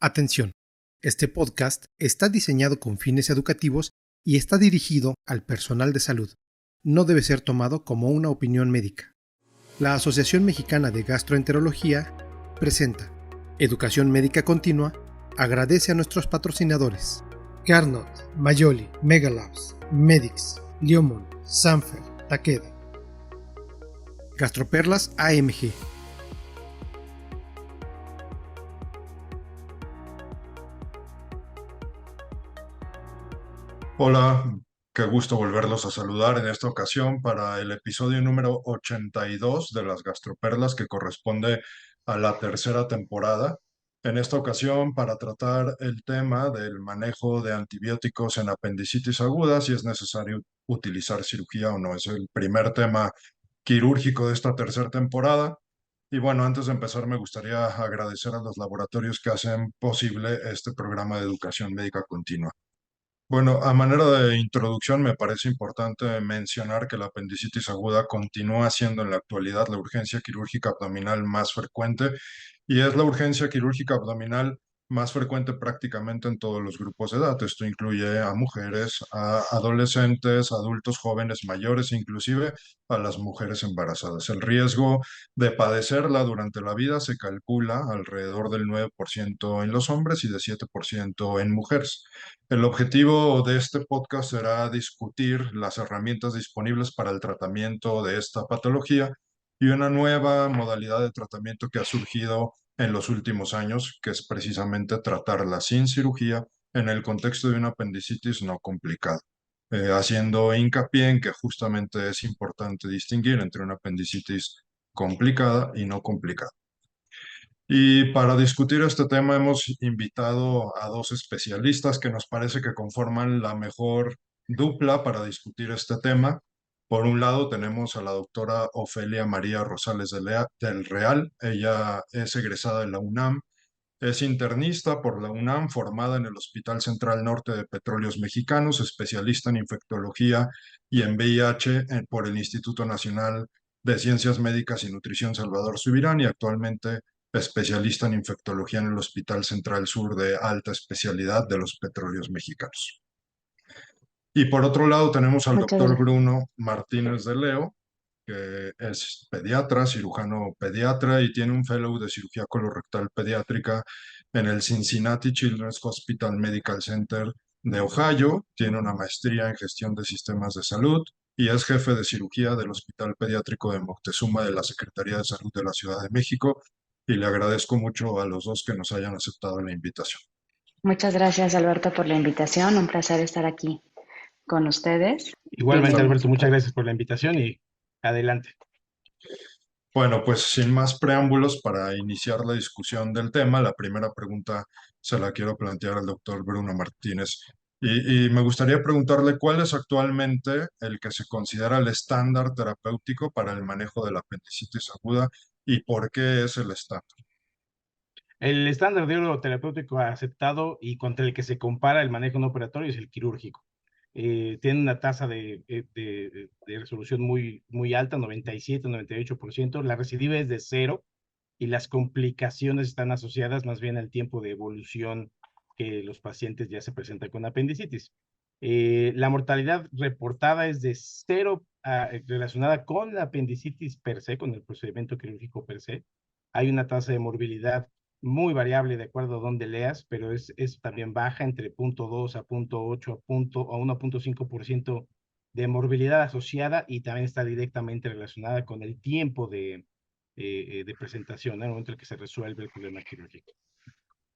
Atención, este podcast está diseñado con fines educativos y está dirigido al personal de salud. No debe ser tomado como una opinión médica. La Asociación Mexicana de Gastroenterología presenta Educación Médica Continua. Agradece a nuestros patrocinadores: Carnot, Mayoli, Megalabs, Medix, Liomon, Sanfer, Takeda. Gastroperlas AMG. Hola, qué gusto volverlos a saludar en esta ocasión para el episodio número 82 de las Gastroperlas, que corresponde a la tercera temporada. En esta ocasión, para tratar el tema del manejo de antibióticos en apendicitis aguda, si es necesario utilizar cirugía o no. Es el primer tema quirúrgico de esta tercera temporada. Y bueno, antes de empezar, me gustaría agradecer a los laboratorios que hacen posible este programa de educación médica continua. Bueno, a manera de introducción, me parece importante mencionar que la apendicitis aguda continúa siendo en la actualidad la urgencia quirúrgica abdominal más frecuente y es la urgencia quirúrgica abdominal más frecuente prácticamente en todos los grupos de edad. Esto incluye a mujeres, a adolescentes, adultos jóvenes, mayores, inclusive a las mujeres embarazadas. El riesgo de padecerla durante la vida se calcula alrededor del 9% en los hombres y de 7% en mujeres. El objetivo de este podcast será discutir las herramientas disponibles para el tratamiento de esta patología y una nueva modalidad de tratamiento que ha surgido en los últimos años, que es precisamente tratarla sin cirugía en el contexto de una apendicitis no complicada, haciendo hincapié en que justamente es importante distinguir entre una apendicitis complicada y no complicada. Y para discutir este tema hemos invitado a dos especialistas que nos parece que conforman la mejor dupla para discutir este tema. Por un lado tenemos a la doctora Ofelia María Rosales del Real. Ella es egresada de la UNAM, es internista por la UNAM, formada en el Hospital Central Norte de Petróleos Mexicanos, especialista en infectología y en VIH por el Instituto Nacional de Ciencias Médicas y Nutrición Salvador Subirán y actualmente especialista en infectología en el Hospital Central Sur de Alta Especialidad de los Petróleos Mexicanos. Y por otro lado tenemos al Muchas doctor gracias. Bruno Martínez de Leo, que es pediatra, cirujano pediatra y tiene un fellow de cirugía colorectal pediátrica en el Cincinnati Children's Hospital Medical Center de Ohio. Tiene una maestría en gestión de sistemas de salud y es jefe de cirugía del Hospital Pediátrico de Moctezuma de la Secretaría de Salud de la Ciudad de México. Y le agradezco mucho a los dos que nos hayan aceptado la invitación. Muchas gracias, Alberto, por la invitación. Un placer estar aquí con ustedes. Igualmente, Bienvenidos Alberto, a muchas todos. gracias por la invitación y adelante. Bueno, pues sin más preámbulos, para iniciar la discusión del tema, la primera pregunta se la quiero plantear al doctor Bruno Martínez. Y me gustaría preguntarle cuál es actualmente el que se considera el estándar terapéutico para el manejo de la apendicitis aguda y por qué es el estándar. El estándar de oro terapéutico aceptado y contra el que se compara el manejo no operatorio es el quirúrgico. Tiene una tasa de resolución muy alta, 97-98%. La recidiva es de 0 y las complicaciones están asociadas más bien al tiempo de evolución que los pacientes ya se presentan con apendicitis. La mortalidad reportada es de 0 relacionada con la apendicitis per se, con el procedimiento quirúrgico per se. Hay una tasa de morbilidad muy variable de acuerdo a dónde leas, pero es también baja entre 0.2 a 0.8 a 1.5% de morbilidad asociada y también está directamente relacionada con el tiempo de presentación, en el momento en que se resuelve el problema quirúrgico.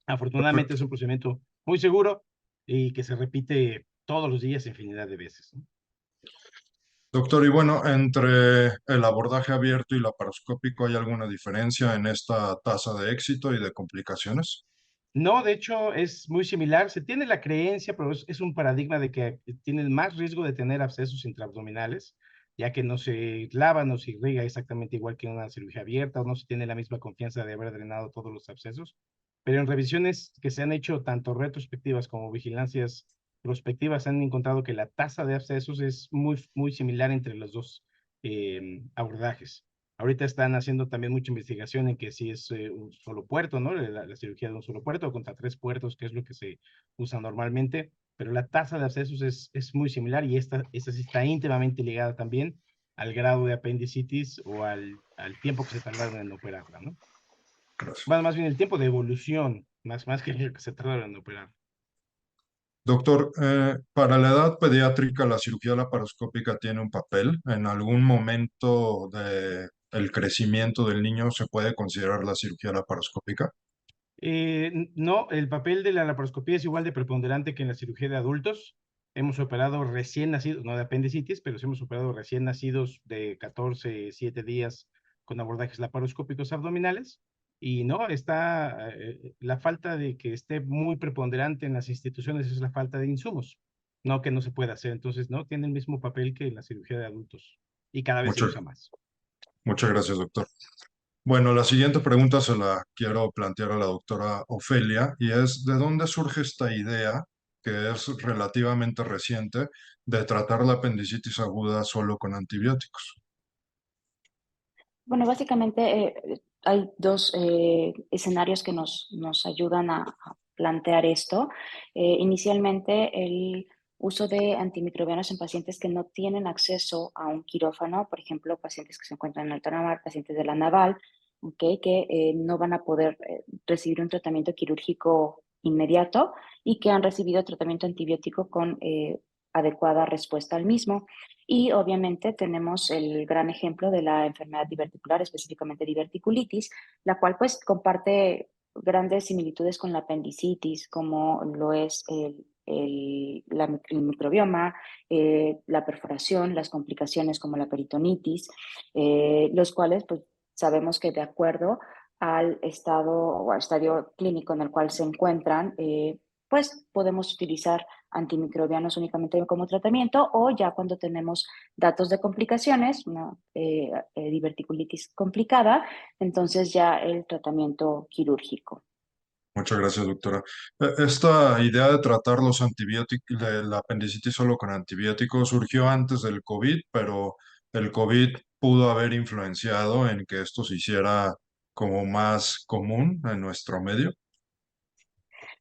Afortunadamente Perfecto. es un procedimiento muy seguro y que se repite todos los días infinidad de veces, ¿no? Doctor, y bueno, entre el abordaje abierto y laparoscópico, ¿hay alguna diferencia en esta tasa de éxito y de complicaciones? No, de hecho es muy similar. Se tiene la creencia, pero es un paradigma de que tienen más riesgo de tener abscesos intraabdominales, ya que no se lava, no se irriga exactamente igual que una cirugía abierta, o no se tiene la misma confianza de haber drenado todos los abscesos. Pero en revisiones que se han hecho tanto retrospectivas como vigilancias prospectivas, han encontrado que la tasa de abscesos es muy similar entre los dos abordajes. Ahorita están haciendo también mucha investigación en que si es un solo puerto, ¿no? La cirugía de un solo puerto contra 3 puertos, que es lo que se usa normalmente, pero la tasa de abscesos es muy similar y esta sí está íntimamente ligada también al grado de apendicitis o al tiempo que se tardaron en operarla, ¿no? Gracias. Bueno, más bien el tiempo de evolución, más que el que se tardaron en operar. Doctor, para la edad pediátrica, ¿la cirugía laparoscópica tiene un papel? ¿En algún momento del crecimiento del niño se puede considerar la cirugía laparoscópica? No, el papel de la laparoscopía es igual de preponderante que en la cirugía de adultos. Hemos operado recién nacidos, no de apendicitis, pero sí hemos operado recién nacidos de 14, 7 días con abordajes laparoscópicos abdominales. Y no, está la falta de que esté muy preponderante en las instituciones es la falta de insumos, no que no se pueda hacer. Entonces, no, tiene el mismo papel que la cirugía de adultos y cada vez se Muchas, usa más. muchas gracias, doctor. Bueno, la siguiente pregunta se la quiero plantear a la doctora Ofelia y es, ¿de dónde surge esta idea, que es relativamente reciente, de tratar la apendicitis aguda solo con antibióticos? Bueno, básicamente hay dos escenarios que nos ayudan a plantear esto. Inicialmente, el uso de antimicrobianos en pacientes que no tienen acceso a un quirófano, por ejemplo, pacientes que se encuentran en alta mar, pacientes de la naval, ¿ok? Que no van a poder recibir un tratamiento quirúrgico inmediato y que han recibido tratamiento antibiótico con adecuada respuesta al mismo. Y obviamente tenemos el gran ejemplo de la enfermedad diverticular, específicamente diverticulitis, la cual pues comparte grandes similitudes con la apendicitis, como lo es el microbioma, la perforación, las complicaciones como la peritonitis, los cuales pues sabemos que de acuerdo al estado o al estadio clínico en el cual se encuentran, pues podemos utilizar antimicrobianos únicamente como tratamiento o ya cuando tenemos datos de complicaciones, una diverticulitis complicada, entonces ya el tratamiento quirúrgico. Muchas gracias, doctora. Esta idea de tratar los antibióticos, de la apendicitis solo con antibióticos, surgió antes del COVID, pero el COVID pudo haber influenciado en que esto se hiciera como más común en nuestro medio.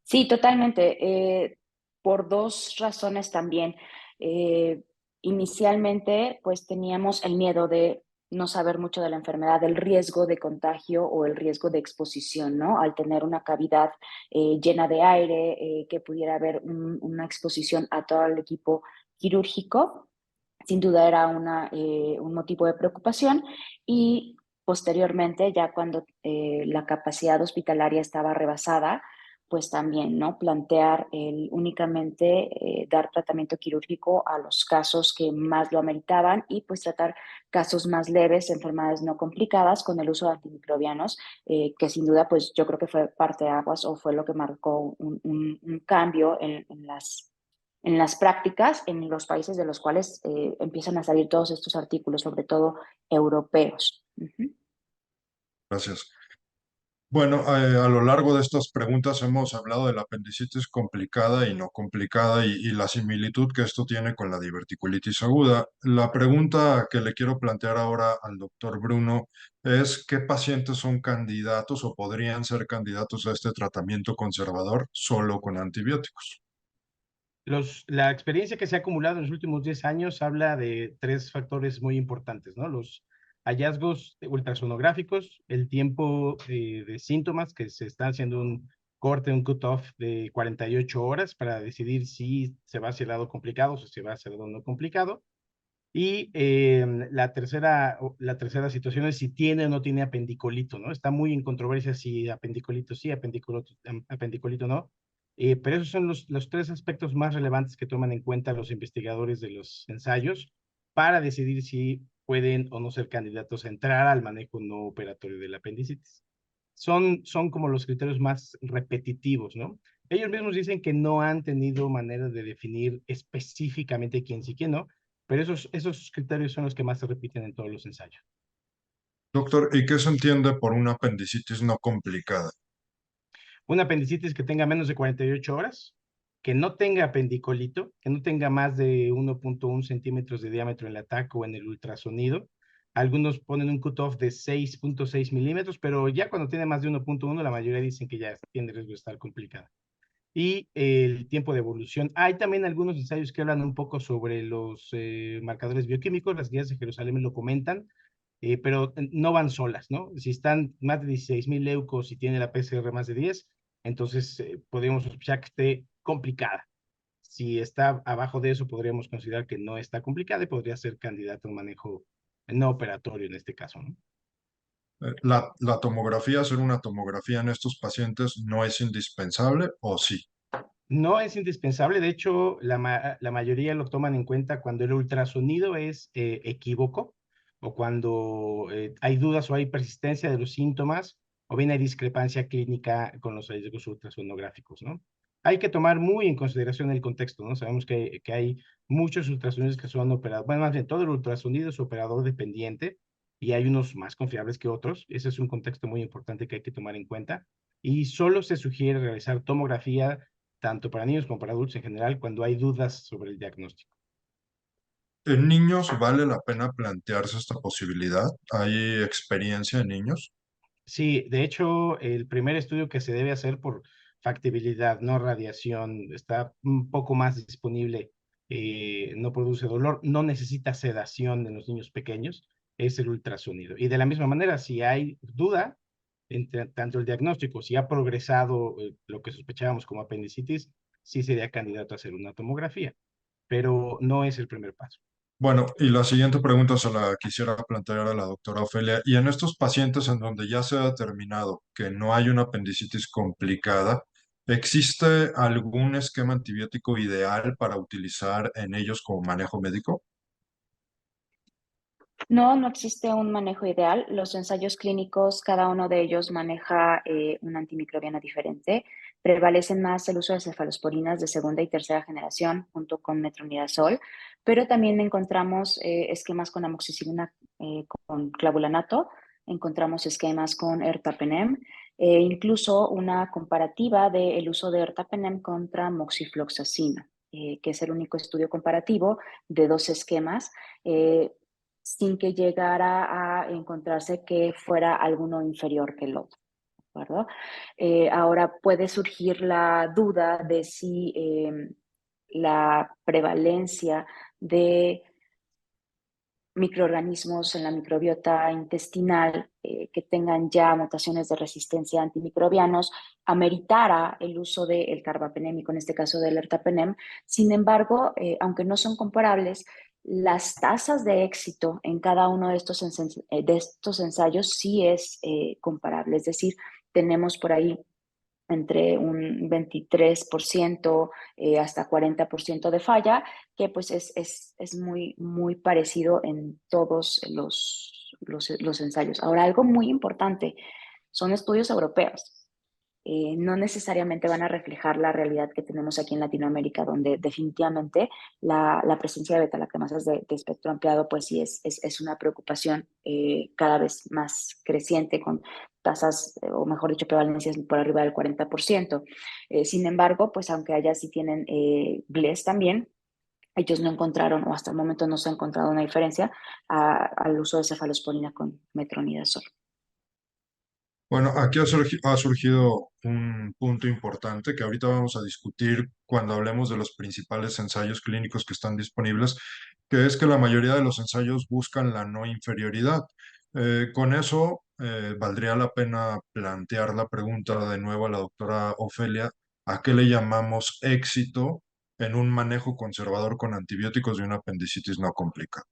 Sí, totalmente. Por dos razones también. Eh, Inicialmente, pues teníamos el miedo de no saber mucho de la enfermedad, del riesgo de contagio o el riesgo de exposición, ¿no? Al tener una cavidad llena de aire, que pudiera haber una exposición a todo el equipo quirúrgico, sin duda era un motivo de preocupación y posteriormente, ya cuando la capacidad hospitalaria estaba rebasada, pues también, ¿no? Plantear el únicamente dar tratamiento quirúrgico a los casos que más lo ameritaban y pues tratar casos más leves, enfermedades no complicadas con el uso de antimicrobianos, que sin duda pues yo creo que fue parte de aguas o fue lo que marcó un cambio en las prácticas en los países de los cuales empiezan a salir todos estos artículos, sobre todo europeos. Uh-huh. Gracias. Bueno, a lo largo de estas preguntas hemos hablado de la apendicitis complicada y no complicada y la similitud que esto tiene con la diverticulitis aguda. La pregunta que le quiero plantear ahora al doctor Bruno es ¿qué pacientes son candidatos o podrían ser candidatos a este tratamiento conservador solo con antibióticos? La experiencia que se ha acumulado en los últimos 10 años habla de 3 factores muy importantes, ¿no? Los hallazgos ultrasonográficos, el tiempo de síntomas, que se está haciendo un corte, un cut-off de 48 horas para decidir si se va hacia el lado complicado o si se va hacia el lado no complicado. Y la tercera situación es si tiene o no tiene apendicolito, ¿no? Está muy en controversia si apendicolito sí, apendicolito no. Pero esos son los 3 aspectos más relevantes que toman en cuenta los investigadores de los ensayos para decidir si pueden o no ser candidatos a entrar al manejo no operatorio del apendicitis. Son como los criterios más repetitivos, ¿no? Ellos mismos dicen que no han tenido manera de definir específicamente quién sí, quién no, pero esos criterios son los que más se repiten en todos los ensayos. Doctor, ¿y qué se entiende por una apendicitis no complicada? Una apendicitis que tenga menos de 48 horas, que no tenga apendicolito, que no tenga más de 1.1 centímetros de diámetro en el ataque o en el ultrasonido, Algunos ponen un cutoff de 6.6 milímetros, pero ya cuando tiene más de 1.1, la mayoría dicen que ya tiene riesgo de estar complicada. Y el tiempo de evolución. Hay también algunos ensayos que hablan un poco sobre los marcadores bioquímicos, las guías de Jerusalén lo comentan, pero no van solas, ¿no? Si están más de 16,000 leucos y tiene la PCR más de 10, entonces podríamos sospechar que esté complicada. Si está abajo de eso, podríamos considerar que no está complicada y podría ser candidata a un manejo no operatorio en este caso, ¿no? La tomografía, hacer una tomografía en estos pacientes no es indispensable, ¿o sí? No es indispensable, de hecho, la mayoría lo toman en cuenta cuando el ultrasonido es equívoco o cuando hay dudas o hay persistencia de los síntomas o bien hay discrepancia clínica con los hallazgos ultrasonográficos, ¿no? Hay que tomar muy en consideración el contexto, ¿no? Sabemos que hay muchos ultrasonidos que son operados, bueno, más bien todo el ultrasonido es operador dependiente y hay unos más confiables que otros. Ese es un contexto muy importante que hay que tomar en cuenta. Y solo se sugiere realizar tomografía tanto para niños como para adultos en general, cuando hay dudas sobre el diagnóstico. ¿En niños vale la pena plantearse esta posibilidad? ¿Hay experiencia en niños? Sí, de hecho, el primer estudio que se debe hacer por factibilidad, no radiación, está un poco más disponible, no produce dolor, no necesita sedación en los niños pequeños, es el ultrasonido. Y de la misma manera, si hay duda entre tanto el diagnóstico, si ha progresado lo que sospechábamos como apendicitis, sí sería candidato a hacer una tomografía, pero no es el primer paso. Bueno, y la siguiente pregunta se la quisiera plantear a la doctora Ofelia. Y en estos pacientes en donde ya se ha determinado que no hay una apendicitis complicada, ¿existe algún esquema antibiótico ideal para utilizar en ellos como manejo médico? No, no existe un manejo ideal. Los ensayos clínicos, cada uno de ellos maneja una antimicrobiana diferente. Prevalecen más el uso de cefalosporinas de segunda y tercera generación junto con metronidazol, pero también encontramos esquemas con amoxicilina con clavulanato, encontramos esquemas con ertapenem, incluso una comparativa del uso de ertapenem contra moxifloxacino, que es el único estudio comparativo de dos esquemas. Sin que llegara a encontrarse que fuera alguno inferior que el otro, ¿de acuerdo? Ahora puede surgir la duda de si la prevalencia de microorganismos en la microbiota intestinal que tengan ya mutaciones de resistencia a antimicrobianos ameritara el uso del carbapenem y en este caso del ertapenem. Sin embargo, aunque no son comparables, las tasas de éxito en cada uno de estos ensayos sí es comparable. Es decir, tenemos por ahí entre un 23% hasta 40% de falla, que pues es muy, muy parecido en todos los ensayos. Ahora, algo muy importante, son estudios europeos. No necesariamente van a reflejar la realidad que tenemos aquí en Latinoamérica, donde definitivamente la presencia de beta-lactamasas de espectro ampliado, pues sí es una preocupación cada vez más creciente, con tasas, o mejor dicho, prevalencias por arriba del 40%. Sin embargo, pues aunque allá sí tienen GLES también, ellos no encontraron, o hasta el momento no se ha encontrado una diferencia al uso de cefalosporina con metronidazol. Bueno, aquí ha surgido un punto importante que ahorita vamos a discutir cuando hablemos de los principales ensayos clínicos que están disponibles, que es que la mayoría de los ensayos buscan la no inferioridad. Con eso, valdría la pena plantear la pregunta de nuevo a la doctora Ofelia, ¿a qué le llamamos éxito en un manejo conservador con antibióticos de una apendicitis no complicada?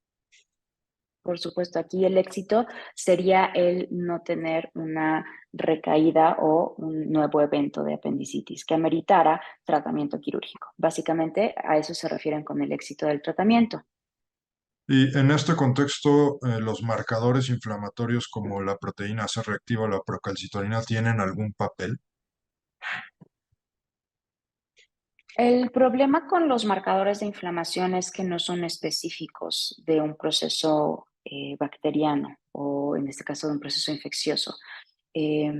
Por supuesto, aquí el éxito sería el no tener una recaída o un nuevo evento de apendicitis que ameritara tratamiento quirúrgico. Básicamente a eso se refieren con el éxito del tratamiento. Y en este contexto, los marcadores inflamatorios como la proteína C reactiva o la procalcitonina tienen algún papel. El problema con los marcadores de inflamación es que no son específicos de un proceso bacteriano o en este caso de un proceso infeccioso. Eh,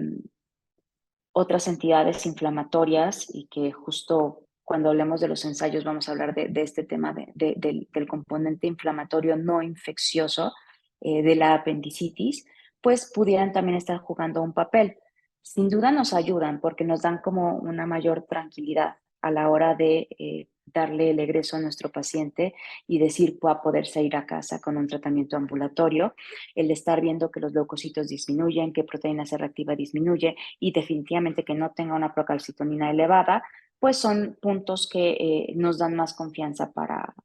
Otras entidades inflamatorias y que justo cuando hablemos de los ensayos vamos a hablar de este tema del componente inflamatorio no infeccioso, de la apendicitis, pues pudieran también estar jugando un papel. Sin duda nos ayudan porque nos dan como una mayor tranquilidad a la hora de darle el egreso a nuestro paciente y decir va a poderse ir a casa con un tratamiento ambulatorio, el estar viendo que los leucocitos disminuyen, que proteína C reactiva disminuye y definitivamente que no tenga una procalcitonina elevada, pues son puntos que nos dan más confianza para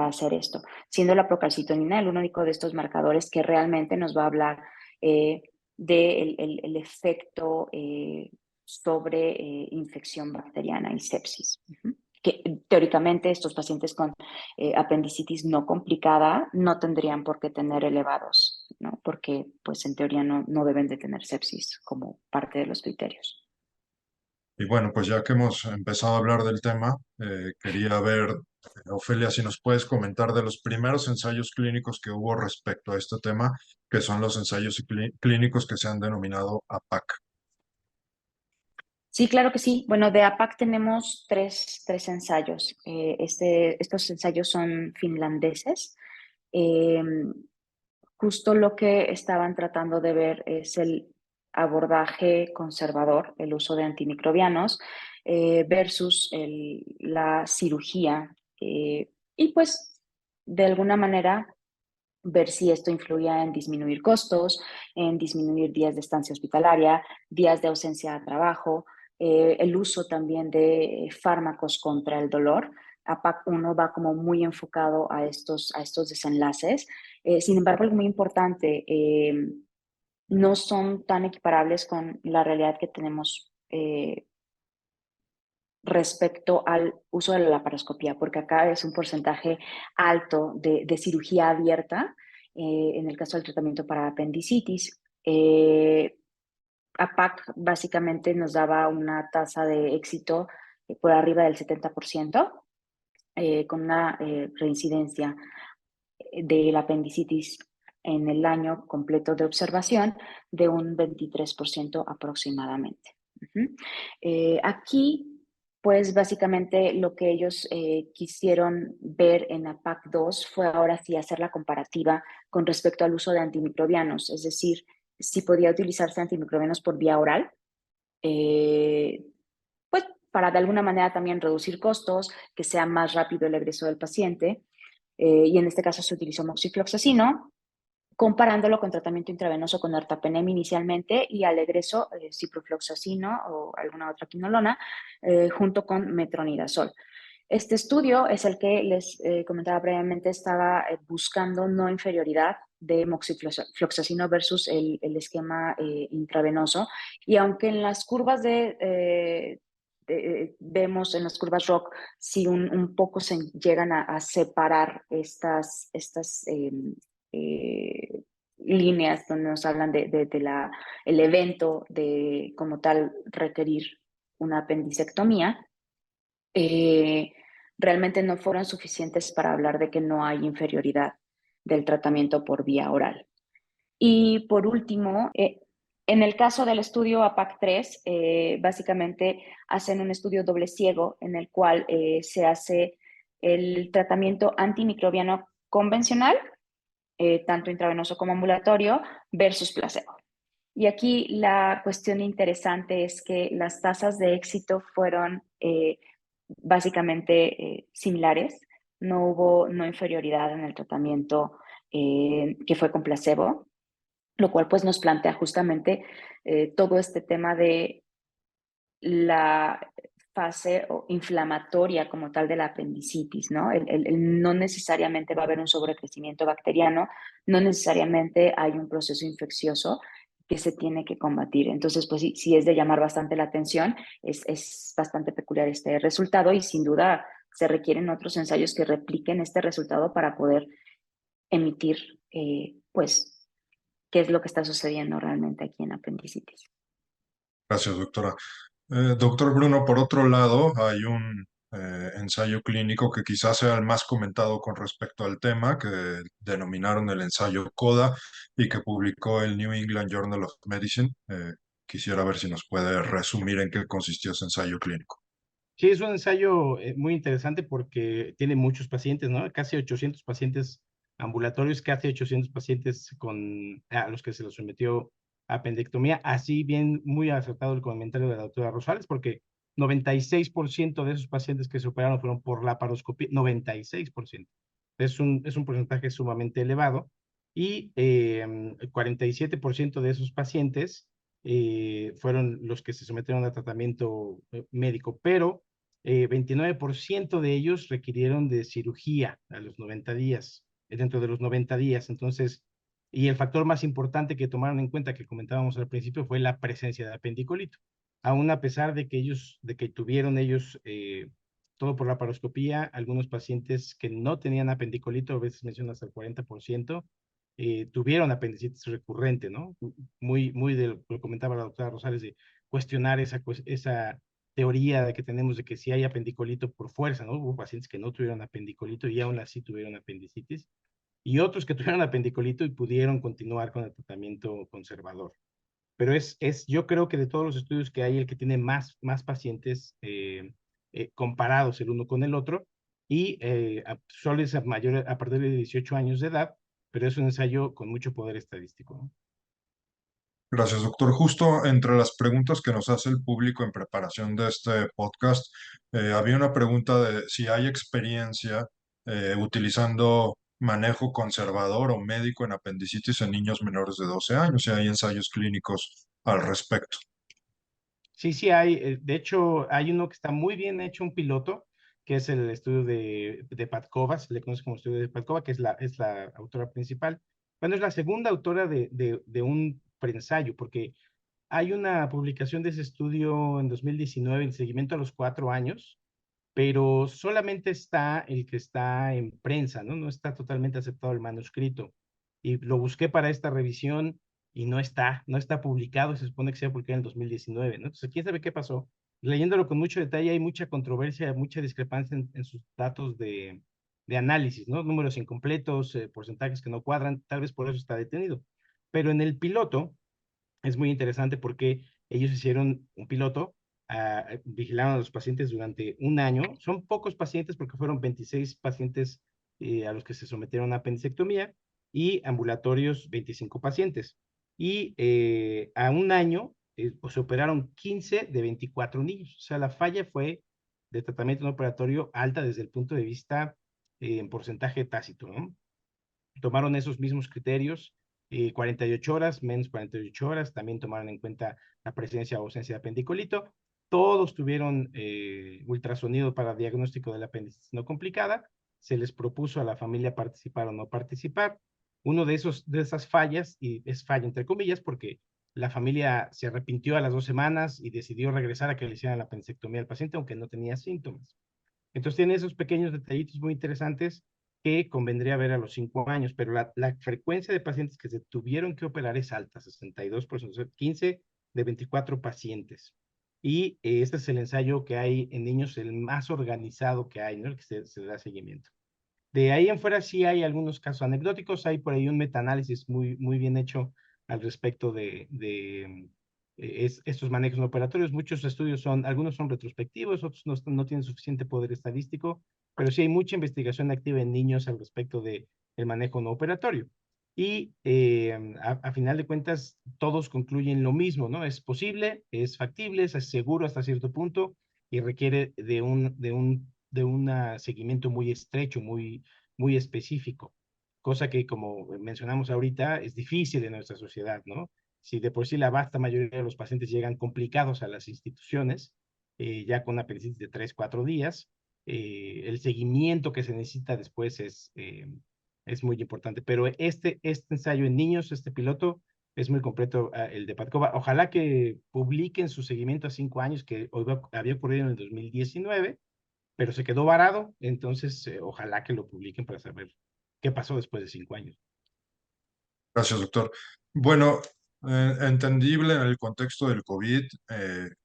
hacer esto, siendo la procalcitonina el único de estos marcadores que realmente nos va a hablar del el efecto sobre infección bacteriana y sepsis. Que teóricamente estos pacientes con apendicitis no complicada no tendrían por qué tener elevados, ¿no? Porque pues en teoría no deben de tener sepsis como parte de los criterios. Y bueno, pues ya que hemos empezado a hablar del tema, quería ver, Ofelia, si nos puedes comentar de los primeros ensayos clínicos que hubo respecto a este tema, que son los ensayos clínicos que se han denominado APAC. Sí, claro que sí. Bueno, de APAC tenemos tres ensayos. Estos ensayos son finlandeses. Eh, Justo lo que estaban tratando de ver es el abordaje conservador, el uso de antimicrobianos, versus la cirugía. Y pues, de alguna manera, ver si esto influía en disminuir costos, en disminuir días de estancia hospitalaria, días de ausencia a trabajo, el uso también de fármacos contra el dolor. APAC 1 va como muy enfocado a estos desenlaces. Sin embargo, algo muy importante, no son tan equiparables con la realidad que tenemos respecto al uso de la laparoscopía, porque acá es un porcentaje alto de cirugía abierta en el caso del tratamiento para apendicitis. APAC básicamente nos daba una tasa de éxito por arriba del 70%, con una reincidencia de la apendicitis en el año completo de observación de un 23% aproximadamente. Aquí, pues básicamente lo que ellos quisieron ver en APAC 2 fue ahora sí hacer la comparativa con respecto al uso de antimicrobianos, es decir, si podía utilizarse antimicrobianos por vía oral, eh, pues para de alguna manera también reducir costos, que sea más rápido el egreso del paciente, y en este caso se utilizó moxifloxacino, comparándolo con tratamiento intravenoso con ertapenem inicialmente y al egreso ciprofloxacino o alguna otra quinolona junto con metronidazol. Este estudio es el que les comentaba previamente, estaba buscando no inferioridad de moxifloxacino versus el esquema intravenoso, y aunque en las curvas vemos en las curvas ROC si un poco se llegan a separar estas eh, líneas donde nos hablan el evento de como tal requerir una apendicectomía, eh, realmente no fueron suficientes para hablar de que no hay inferioridad del tratamiento por vía oral. Y por último, en el caso del estudio APAC 3, básicamente hacen un estudio doble ciego en el cual se hace el tratamiento antimicrobiano convencional, tanto intravenoso como ambulatorio, versus placebo. Y aquí la cuestión interesante es que las tasas de éxito fueron básicamente similares. No hubo no inferioridad en el tratamiento que fue con placebo, lo cual pues nos plantea justamente todo este tema de la fase inflamatoria como tal de la apendicitis, ¿no? No necesariamente va a haber un sobrecrecimiento bacteriano, no necesariamente hay un proceso infeccioso que se tiene que combatir. Entonces, pues sí es de llamar bastante la atención, es bastante peculiar este resultado y sin duda se requieren otros ensayos que repliquen este resultado para poder emitir, pues, qué es lo que está sucediendo realmente aquí en apendicitis. Gracias, doctora. Doctor Bruno, por otro lado, hay un ensayo clínico que quizás sea el más comentado con respecto al tema, que denominaron el ensayo CODA y que publicó el New England Journal of Medicine. Quisiera ver si nos puede resumir en qué consistió ese ensayo clínico. Sí, es un ensayo muy interesante porque tiene muchos pacientes, ¿no? Casi 800 pacientes ambulatorios, casi 800 pacientes a los que se los sometió a apendectomía. Así bien, muy acertado el comentario de la doctora Rosales, porque 96% de esos pacientes que se operaron fueron por laparoscopía, 96%. Es un porcentaje sumamente elevado y 47% de esos pacientes fueron los que se sometieron a tratamiento médico, pero 29% de ellos requirieron de cirugía a los 90 días, dentro de los 90 días. Entonces, y el factor más importante que tomaron en cuenta, que comentábamos al principio, fue la presencia de apendicolito. Aún a pesar de que tuvieron ellos todo por la paroscopía, algunos pacientes que no tenían apendicolito, a veces mencionan hasta el 40%, tuvieron apendicitis recurrente, ¿no? Muy de lo que comentaba la doctora Rosales, de cuestionar esa teoría de que tenemos de que si hay apendicolito por fuerza, ¿no? Hubo pacientes que no tuvieron apendicolito y aún así tuvieron apendicitis, y otros que tuvieron apendicolito y pudieron continuar con el tratamiento conservador. Pero yo creo que de todos los estudios que hay, el que tiene más pacientes comparados el uno con el otro, y solo es a partir de 18 años de edad, pero es un ensayo con mucho poder estadístico, ¿no? Gracias, doctor. Justo entre las preguntas que nos hace el público en preparación de este podcast, había una pregunta de si hay experiencia utilizando manejo conservador o médico en apendicitis en niños menores de 12 años, si hay ensayos clínicos al respecto. Sí, sí hay. De hecho, hay uno que está muy bien hecho, un piloto, que es el estudio de Patkova, se le conoce como estudio de Patkova, que es la autora principal. Bueno, es la segunda autora de un preensayo, porque hay una publicación de ese estudio en 2019 en seguimiento a los 4 años, pero solamente está el que está en prensa, ¿no? No está totalmente aceptado el manuscrito. Y lo busqué para esta revisión y no está publicado, se supone que se va a publicar en el 2019, ¿no? Entonces, quién sabe qué pasó. Leyéndolo con mucho detalle, hay mucha controversia, mucha discrepancia en sus datos de análisis, ¿no? Números incompletos, porcentajes que no cuadran, tal vez por eso está detenido. Pero en el piloto es muy interesante porque ellos hicieron un piloto, vigilaron a los pacientes durante un año. Son pocos pacientes porque fueron 26 pacientes a los que se sometieron a apendicectomía, y ambulatorios 25 pacientes. Y a un año pues, se operaron 15 de 24 niños. O sea, la falla fue de tratamiento no operatorio alta desde el punto de vista en porcentaje tácito, ¿no? Tomaron esos mismos criterios, 48 horas, menos 48 horas, también tomaron en cuenta la presencia o ausencia de apendicolito. Todos tuvieron ultrasonido para diagnóstico de la apendicitis no complicada. Se les propuso a la familia participar o no participar. Uno de esas fallas, y es falla entre comillas, porque la familia se arrepintió a las 2 semanas y decidió regresar a que le hicieran la apendicectomía al paciente, aunque no tenía síntomas. Entonces tiene esos pequeños detallitos muy interesantes que convendría ver a los 5 años, pero la frecuencia de pacientes que se tuvieron que operar es alta, 62%, 15 de 24 pacientes. Y este es el ensayo que hay en niños, el más organizado que hay, ¿no? El que se da seguimiento. De ahí en fuera sí hay algunos casos anecdóticos, hay por ahí un metaanálisis muy bien hecho al respecto de estos manejos no operatorios. Muchos estudios algunos son retrospectivos, otros no tienen suficiente poder estadístico, pero sí hay mucha investigación activa en niños al respecto del manejo no operatorio. Y a final de cuentas, todos concluyen lo mismo, ¿no? Es posible, es factible, es seguro hasta cierto punto y requiere de un seguimiento muy estrecho, muy específico, cosa que, como mencionamos ahorita, es difícil en nuestra sociedad, ¿no? Si de por sí la vasta mayoría de los pacientes llegan complicados a las instituciones, ya con apendicitis de 3, 4 días, el seguimiento que se necesita después es muy importante. Pero este ensayo en niños, este piloto, es muy completo, el de Patkova. Ojalá que publiquen su seguimiento a 5 años, que había ocurrido en el 2019, pero se quedó varado, entonces ojalá que lo publiquen para saber qué pasó después de 5 años. Gracias, doctor. Bueno, entendible en el contexto del COVID,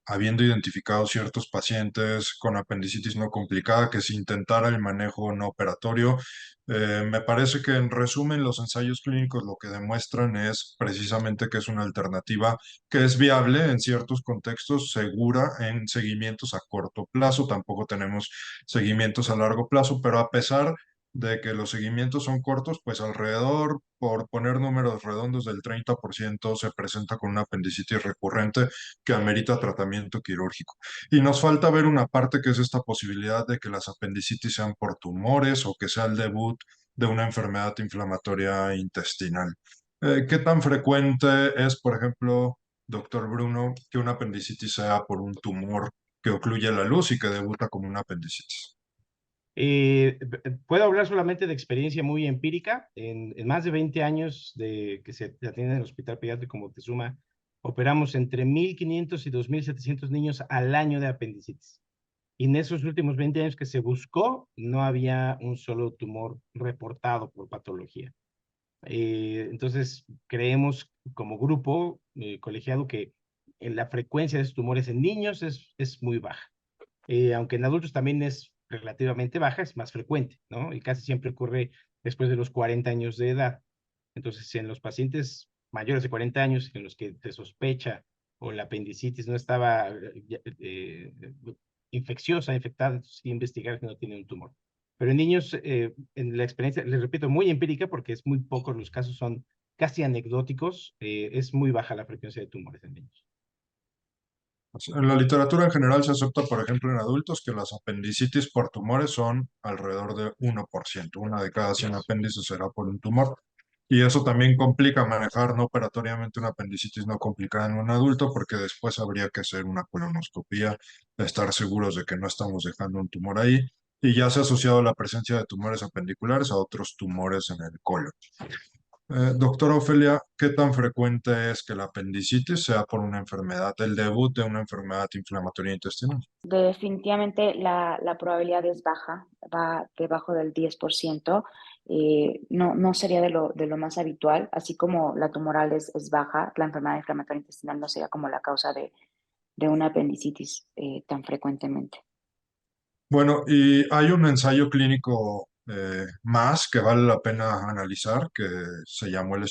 habiendo identificado ciertos pacientes con apendicitis no complicada, que se intentara el manejo no operatorio. Me parece que en resumen los ensayos clínicos lo que demuestran es precisamente que es una alternativa que es viable en ciertos contextos, segura en seguimientos a corto plazo. Tampoco tenemos seguimientos a largo plazo, pero a pesar de que los seguimientos son cortos, pues alrededor, por poner números redondos, del 30% se presenta con una apendicitis recurrente que amerita tratamiento quirúrgico. Y nos falta ver una parte que es esta posibilidad de que las apendicitis sean por tumores o que sea el debut de una enfermedad inflamatoria intestinal. ¿Qué tan frecuente es, por ejemplo, doctor Bruno, que una apendicitis sea por un tumor que ocluye la luz y que debuta como una apendicitis? Puedo hablar solamente de experiencia muy empírica. En más de 20 años de que se atiende en el Hospital Pediátrico Moctezuma, operamos entre 1.500 y 2.700 niños al año de apendicitis. Y en esos últimos 20 años que se buscó, no había un solo tumor reportado por patología. Entonces, creemos como grupo colegiado que la frecuencia de estos tumores en niños es muy baja. Aunque en adultos también es relativamente baja, es más frecuente, ¿no? Y casi siempre ocurre después de los 40 años de edad. Entonces, en los pacientes mayores de 40 años en los que se sospecha o la apendicitis no estaba infecciosa, infectada, entonces sí investigar que no tiene un tumor. Pero en niños, en la experiencia, les repito, muy empírica porque es muy pocos los casos, son casi anecdóticos, es muy baja la frecuencia de tumores en niños. En la literatura en general se acepta, por ejemplo, en adultos que las apendicitis por tumores son alrededor de 1%. Una de cada 100 Yes. apéndices será por un tumor. Y eso también complica manejar no operatoriamente una apendicitis no complicada en un adulto, porque después habría que hacer una colonoscopía, estar seguros de que no estamos dejando un tumor ahí. Y ya se ha asociado la presencia de tumores apendiculares a otros tumores en el colon. Doctora Ofelia, ¿qué tan frecuente es que la apendicitis sea por una enfermedad, el debut de una enfermedad inflamatoria intestinal? Definitivamente la probabilidad es baja, va debajo del 10%. No sería de lo más habitual, así como la tumoral es baja, la enfermedad inflamatoria intestinal no sería como la causa de una apendicitis tan frecuentemente. Bueno, y hay un ensayo clínico más que vale la pena analizar, que se llamó el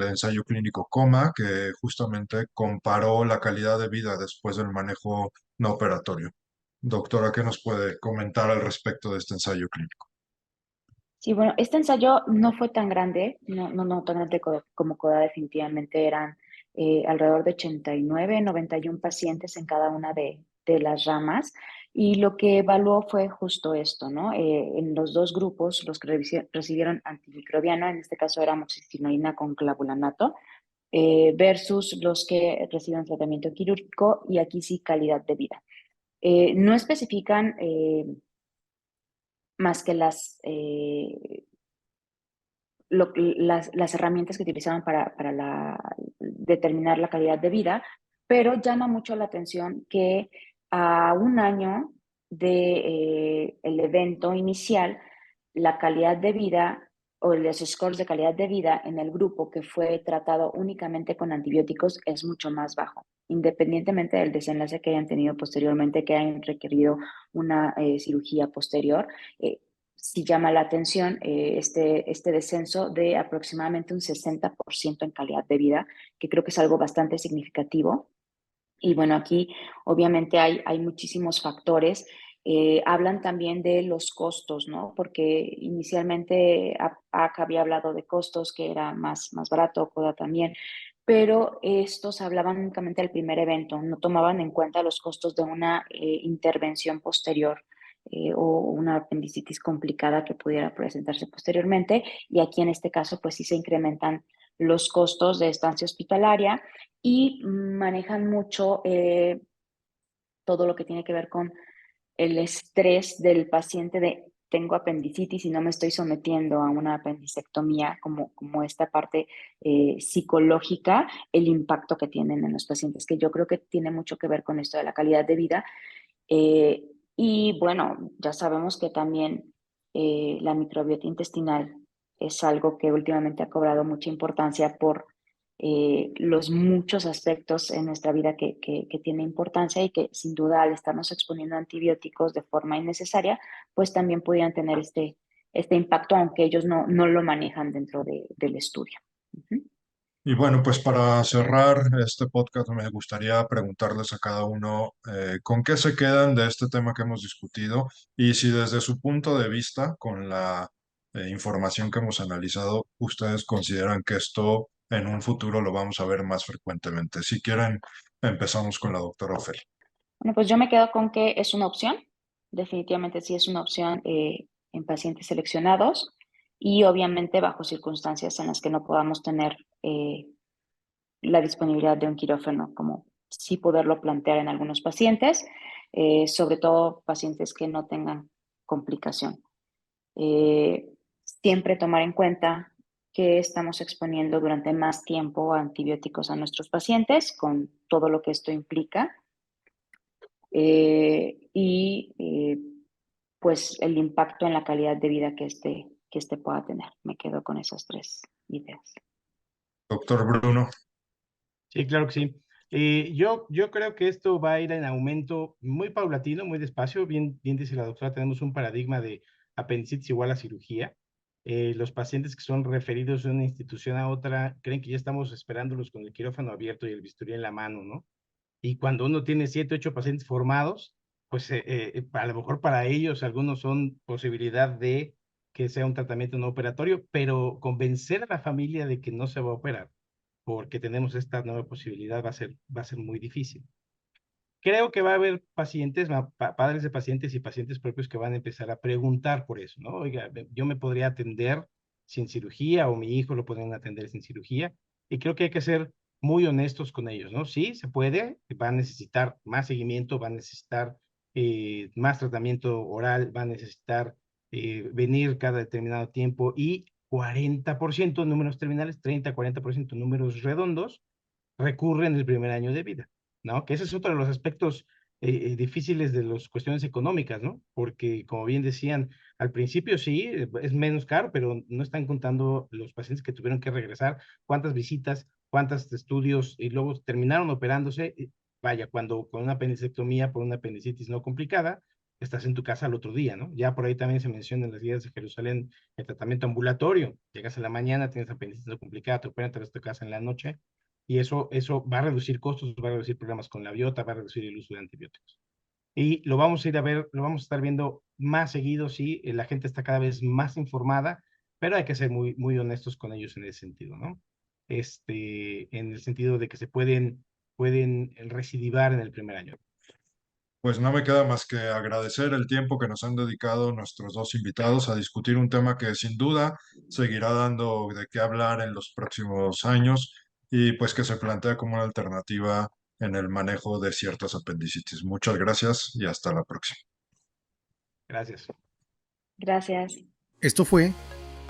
ensayo clínico COMA, que justamente comparó la calidad de vida después del manejo no operatorio. Doctora, ¿qué nos puede comentar al respecto de este ensayo clínico? Sí, bueno, este ensayo no fue tan grande, no tan grande como CODA, definitivamente eran alrededor de 89, 91 pacientes en cada una de las ramas, y lo que evaluó fue justo esto, ¿no? En los dos grupos, los que recibieron antimicrobiano, en este caso era amoxicilina con clavulanato, versus los que reciben tratamiento quirúrgico, y aquí sí calidad de vida. No especifican más que las herramientas que utilizaban para determinar la calidad de vida, pero llama mucho la atención que a un año de el evento inicial, la calidad de vida o los scores de calidad de vida en el grupo que fue tratado únicamente con antibióticos es mucho más bajo, independientemente del desenlace que hayan tenido posteriormente, que hayan requerido una cirugía posterior. Sí llama la atención este descenso de aproximadamente un 60% en calidad de vida, que creo que es algo bastante significativo. Y bueno, aquí obviamente hay muchísimos factores. Hablan también de los costos, ¿no? Porque inicialmente ACA había hablado de costos, que era más barato, CODA también, pero estos hablaban únicamente del primer evento, no tomaban en cuenta los costos de una intervención posterior, o una apendicitis complicada que pudiera presentarse posteriormente. Y aquí en este caso, pues sí se incrementan los costos de estancia hospitalaria, y manejan mucho todo lo que tiene que ver con el estrés del paciente de tengo apendicitis y no me estoy sometiendo a una apendicectomía, como esta parte psicológica, el impacto que tienen en los pacientes, que yo creo que tiene mucho que ver con esto de la calidad de vida. Eh, y bueno, ya sabemos que también la microbiota intestinal es algo que últimamente ha cobrado mucha importancia por los muchos aspectos en nuestra vida que tiene importancia, y que sin duda, al estarnos exponiendo a antibióticos de forma innecesaria, pues también pudieran tener este impacto, aunque ellos no lo manejan dentro del estudio. Ujú. Y bueno, pues para cerrar este podcast me gustaría preguntarles a cada uno con qué se quedan de este tema que hemos discutido y si desde su punto de vista, con la información que hemos analizado, ¿ustedes consideran que esto en un futuro lo vamos a ver más frecuentemente? Si quieren, empezamos con la doctora Ofelia. Bueno, pues yo me quedo con que es una opción. Definitivamente sí es una opción en pacientes seleccionados y obviamente bajo circunstancias en las que no podamos tener la disponibilidad de un quirófano, como sí poderlo plantear en algunos pacientes, sobre todo pacientes que no tengan complicación. Eh, Siempre tomar en cuenta que estamos exponiendo durante más tiempo a antibióticos a nuestros pacientes, con todo lo que esto implica. Pues el impacto en la calidad de vida que este pueda tener. Me quedo con esas tres ideas. Doctor Bruno. Sí, claro que sí. Yo creo que esto va a ir en aumento muy paulatino, muy despacio. Bien dice la doctora, tenemos un paradigma de apendicitis igual a cirugía. Los pacientes que son referidos de una institución a otra creen que ya estamos esperándolos con el quirófano abierto y el bisturí en la mano, ¿no? Y cuando uno tiene 7, 8 pacientes formados, pues a lo mejor para ellos algunos son posibilidad de que sea un tratamiento no operatorio, pero convencer a la familia de que no se va a operar porque tenemos esta nueva posibilidad va a ser muy difícil. Creo que va a haber pacientes, padres de pacientes y pacientes propios que van a empezar a preguntar por eso, ¿no? Oiga, yo me podría atender sin cirugía o mi hijo lo podrían atender sin cirugía y creo que hay que ser muy honestos con ellos, ¿no? Sí, se puede, va a necesitar más seguimiento, va a necesitar más tratamiento oral, va a necesitar venir cada determinado tiempo y 40% números terminales, 30-40% números redondos, recurren el primer año de vida, ¿no? Que ese es otro de los aspectos difíciles de las cuestiones económicas, ¿no? Porque, como bien decían, al principio sí, es menos caro, pero no están contando los pacientes que tuvieron que regresar, cuántas visitas, cuántos estudios, y luego terminaron operándose. Vaya, cuando con una apendicectomía por una apendicitis no complicada, estás en tu casa al otro día, ¿no? Ya por ahí también se menciona en las guías de Jerusalén el tratamiento ambulatorio. Llegas en la mañana, tienes apendicitis no complicada, te operan, te vas a tu casa en la noche, y eso va a reducir costos, va a reducir problemas con la biota, va a reducir el uso de antibióticos. Y lo vamos a ir a ver, lo vamos a estar viendo más seguido, sí, la gente está cada vez más informada, pero hay que ser muy honestos con ellos en ese sentido, ¿no? En el sentido de que pueden recidivar en el primer año. Pues no me queda más que agradecer el tiempo que nos han dedicado nuestros dos invitados a discutir un tema que sin duda seguirá dando de qué hablar en los próximos años y pues que se plantea como una alternativa en el manejo de ciertas apendicitis. Muchas gracias y hasta la próxima. Gracias. Gracias. Esto fue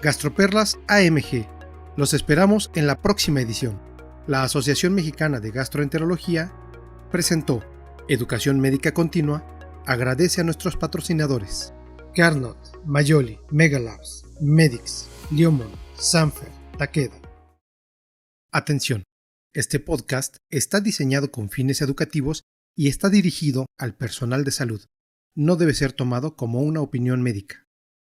Gastroperlas AMG. Los esperamos en la próxima edición. La Asociación Mexicana de Gastroenterología presentó Educación Médica Continua. Agradece a nuestros patrocinadores: Carnot, Mayoli, Megalabs, Medix, Liomon, Sanfer, Takeda. Atención, este podcast está diseñado con fines educativos y está dirigido al personal de salud. No debe ser tomado como una opinión médica.